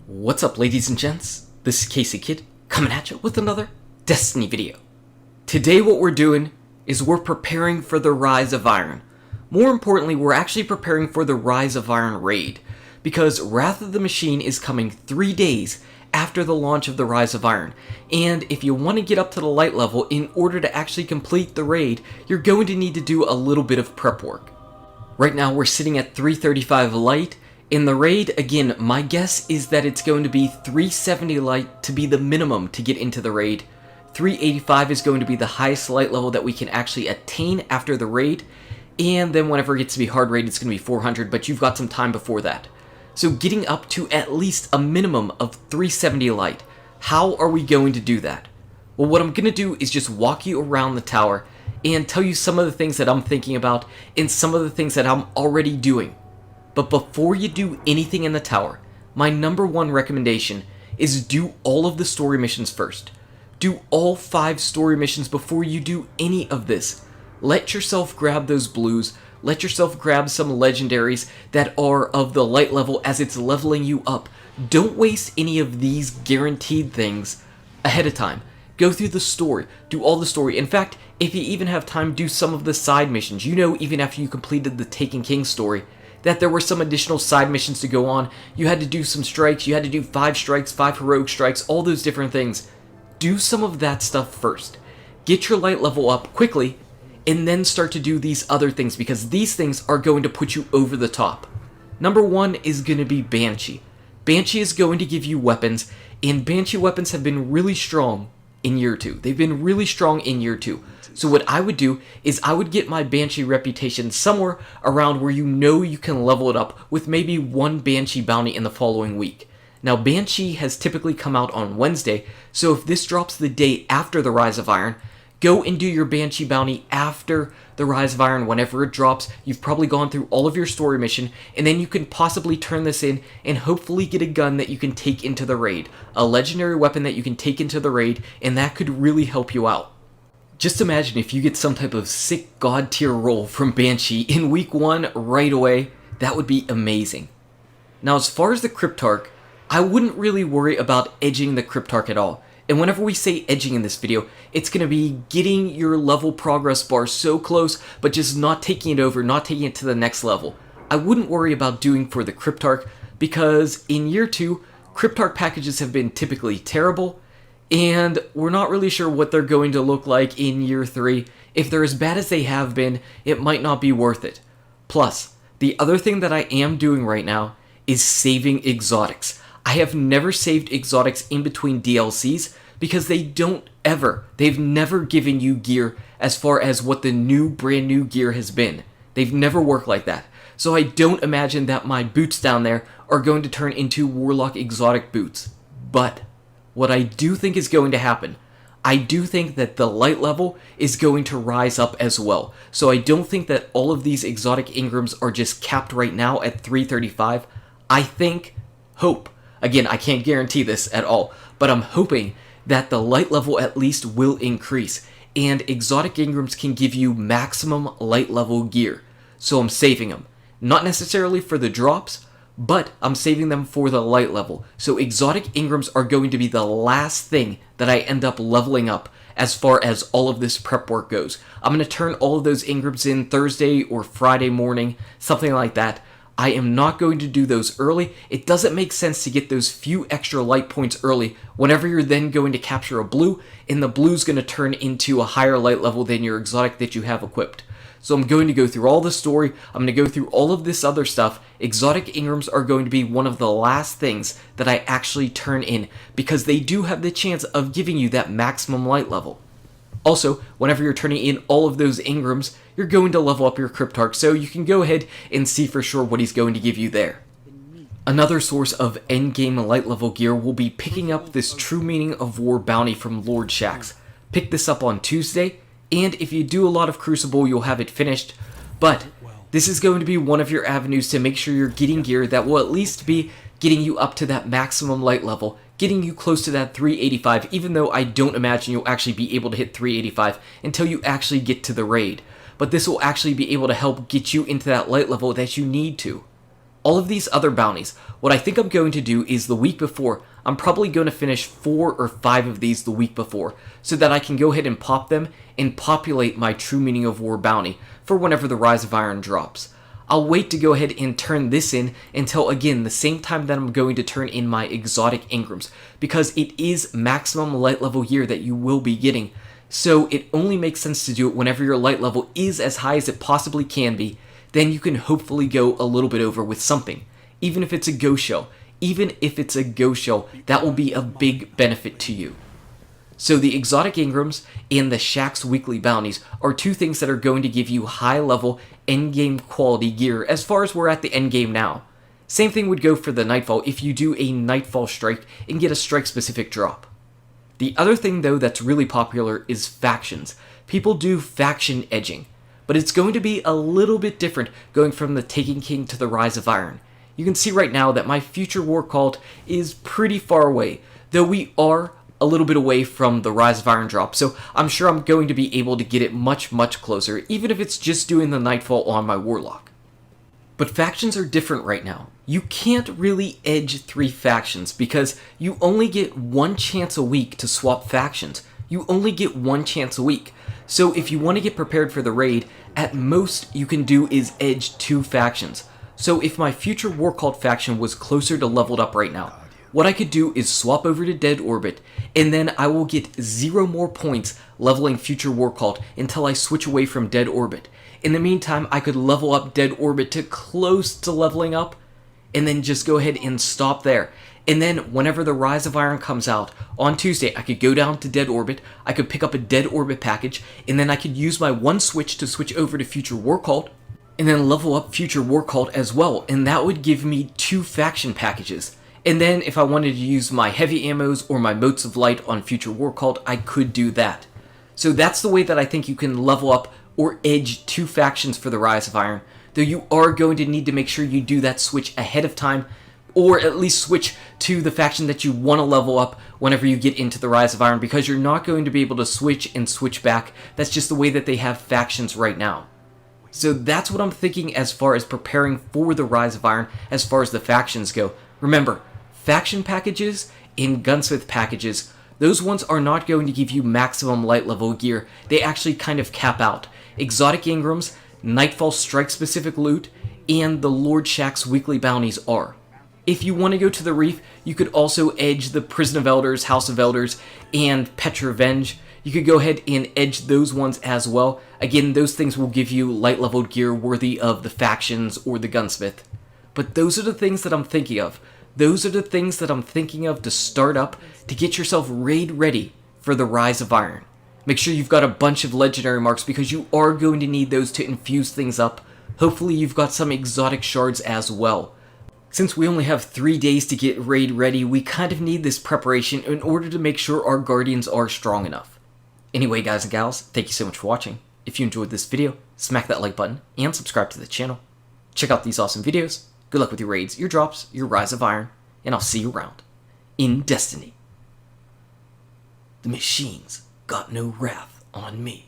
What's up, ladies and gents? This is KSigKid coming at you with another Destiny video. Today what we're doing is we're preparing for the Rise of Iron. More importantly, we're actually preparing for the Rise of Iron raid, because Wrath of the Machine is coming 3 days after the launch of the Rise of Iron, and if you want to get up to the light level in order to actually complete the raid, you're going to need to do a little bit of prep work. Right now we're sitting at 335 light. In the raid, again, my guess is that it's going to be 370 light to be the minimum to get into the raid. 385 is going to be the highest light level that we can actually attain after the raid, and then whenever it gets to be hard raid, it's going to be 400, but you've got some time before that. So getting up to at least a minimum of 370 light. How are we going to do that? Well, what I'm going to do is just walk you around the tower and tell you some of the things that I'm thinking about and some of the things that I'm already doing. But before you do anything in the tower, my number one recommendation is do all of the story missions first. Do all 5 story missions before you do any of this. Let yourself grab those blues, let yourself grab some legendaries that are of the light level as it's leveling you up. Don't waste any of these guaranteed things ahead of time. Go through the story, do all the story. In fact, if you even have time, do some of the side missions. You know, even after you completed the Taken King story, that there were some additional side missions to go on. You had to do some strikes, you had to do 5 strikes, 5 heroic strikes, all those different things. Do some of that stuff first. Get your light level up quickly, and then start to do these other things, because these things are going to put you over the top. Number 1 is going to be Banshee. Banshee is going to give you weapons, and Banshee weapons have been really strong in year 2. They've been really strong in year 2. So what I would do is I would get my Banshee reputation somewhere around where you know you can level it up with maybe 1 Banshee bounty in the following week. Now Banshee has typically come out on Wednesday, so if this drops the day after the Rise of Iron, go and do your Banshee bounty after the Rise of Iron whenever it drops. You've probably gone through all of your story mission, and then you can possibly turn this in and hopefully get a gun that you can take into the raid. A legendary weapon that you can take into the raid, and that could really help you out. Just imagine if you get some type of sick god tier roll from Banshee in week 1 right away. That would be amazing. Now as far as the Crypt Arc, I wouldn't really worry about edging the Crypt Arc at all. And whenever we say edging in this video, it's going to be getting your level progress bar so close, but just not taking it over, not taking it to the next level. I wouldn't worry about doing for the Crypt Arc, because in year 2, Crypt Arc packages have been typically terrible, and we're not really sure what they're going to look like in year 3. If they're as bad as they have been, it might not be worth it. Plus, the other thing that I am doing right now is saving exotics. I have never saved exotics in between DLCs because they've never given you gear as far as what the brand new gear has been. They've never worked like that. So I don't imagine that my boots down there are going to turn into Warlock exotic boots. But what I do think is going to happen, I do think that the light level is going to rise up as well. So I don't think that all of these exotic Ingrams are just capped right now at 335. I hope, again, I can't guarantee this at all, but I'm hoping that the light level at least will increase, and exotic Ingrams can give you maximum light level gear. So I'm saving them. Not necessarily for the drops, but I'm saving them for the light level. So exotic Ingrams are going to be the last thing that I end up leveling up as far as all of this prep work goes. I'm going to turn all of those Ingrams in Thursday or Friday morning, something like that. I am not going to do those early. It doesn't make sense to get those few extra light points early whenever you're then going to capture a blue, and the blue's going to turn into a higher light level than your exotic that you have equipped. So I'm going to go through all the story, I'm going to go through all of this other stuff. Exotic Ingrams are going to be one of the last things that I actually turn in, because they do have the chance of giving you that maximum light level. Also, whenever you're turning in all of those Ingrams, you're going to level up your Crypt Arc, so you can go ahead and see for sure what he's going to give you there. Another source of endgame light level gear will be picking up this True Meaning of War bounty from Lord Shax. Pick this up on Tuesday, and if you do a lot of Crucible, you'll have it finished, but this is going to be one of your avenues to make sure you're getting gear that will at least be getting you up to that maximum light level, getting you close to that 385, even though I don't imagine you'll actually be able to hit 385 until you actually get to the raid. But this will actually be able to help get you into that light level that you need to. all of these other bounties, what I think I'm going to do is the week before, I'm probably going to finish 4 or 5 of these the week before, so that I can go ahead and pop them and populate my True Meaning of War bounty for whenever the Rise of Iron drops. I'll wait to go ahead and turn this in until, again, the same time that I'm going to turn in my exotic engrams, because it is maximum light level gear that you will be getting, so it only makes sense to do it whenever your light level is as high as it possibly can be. Then you can hopefully go a little bit over with something. Even if it's a ghost shell, that will be a big benefit to you. So the exotic engrams and the Shaxx weekly bounties are 2 things that are going to give you high level endgame quality gear as far as we're at the endgame now. Same thing would go for the Nightfall if you do a Nightfall strike and get a strike specific drop. The other thing though that's really popular is factions. People do faction edging, but it's going to be a little bit different going from the Taken King to the Rise of Iron. You can see right now that my future war cult is pretty far away, though we are a little bit away from the Rise of Iron drop, so I'm sure I'm going to be able to get it much closer, even if it's just doing the Nightfall on my Warlock. But factions are different right now. You can't really edge 3 factions because you only get 1 chance a week to swap factions. You only get 1 chance a week. So if you want to get prepared for the raid, at most you can do is edge 2 factions. So if my future war cult faction was closer to leveled up right now, what I could do is swap over to Dead Orbit, and then I will get 0 more points leveling future war cult until I switch away from Dead Orbit. In the meantime, I could level up Dead Orbit to close to leveling up, and then just go ahead and stop there. And then whenever the Rise of Iron comes out on Tuesday, I could go down to Dead Orbit, I could pick up a Dead Orbit package, and then I could use my 1 switch to switch over to future war cult, and then level up future war cult as well, and that would give me 2 faction packages. And then if I wanted to use my heavy ammos or my motes of light on future war cult, I could do that. So that's the way that I think you can level up or edge 2 factions for the Rise of Iron, though you are going to need to make sure you do that switch ahead of time, or at least switch to the faction that you want to level up whenever you get into the Rise of Iron, because you're not going to be able to switch and switch back. That's just the way that they have factions right now. So that's what I'm thinking as far as preparing for the Rise of Iron as far as the factions go. Remember, faction packages and gunsmith packages, those ones are not going to give you maximum light level gear. They actually kind of cap out. Exotic engrams, Nightfall strike specific loot, and the Lord Shaxx weekly bounties are. If you want to go to the Reef, you could also edge the Prison of Elders, House of Elders, and Petra Revenge. You could go ahead and edge those ones as well. Again, those things will give you light leveled gear worthy of the factions or the gunsmith. But those are the things that I'm thinking of. Those are the things that I'm thinking of to start up to get yourself raid ready for the Rise of Iron. Make sure you've got a bunch of legendary marks because you are going to need those to infuse things up. Hopefully you've got some exotic shards as well. Since we only have 3 days to get raid ready, we kind of need this preparation in order to make sure our guardians are strong enough. Anyway, guys and gals, thank you so much for watching. If you enjoyed this video, smack that like button and subscribe to the channel. Check out these awesome videos. Good luck with your raids, your drops, your Rise of Iron, and I'll see you around in Destiny. The machines got no wrath on me.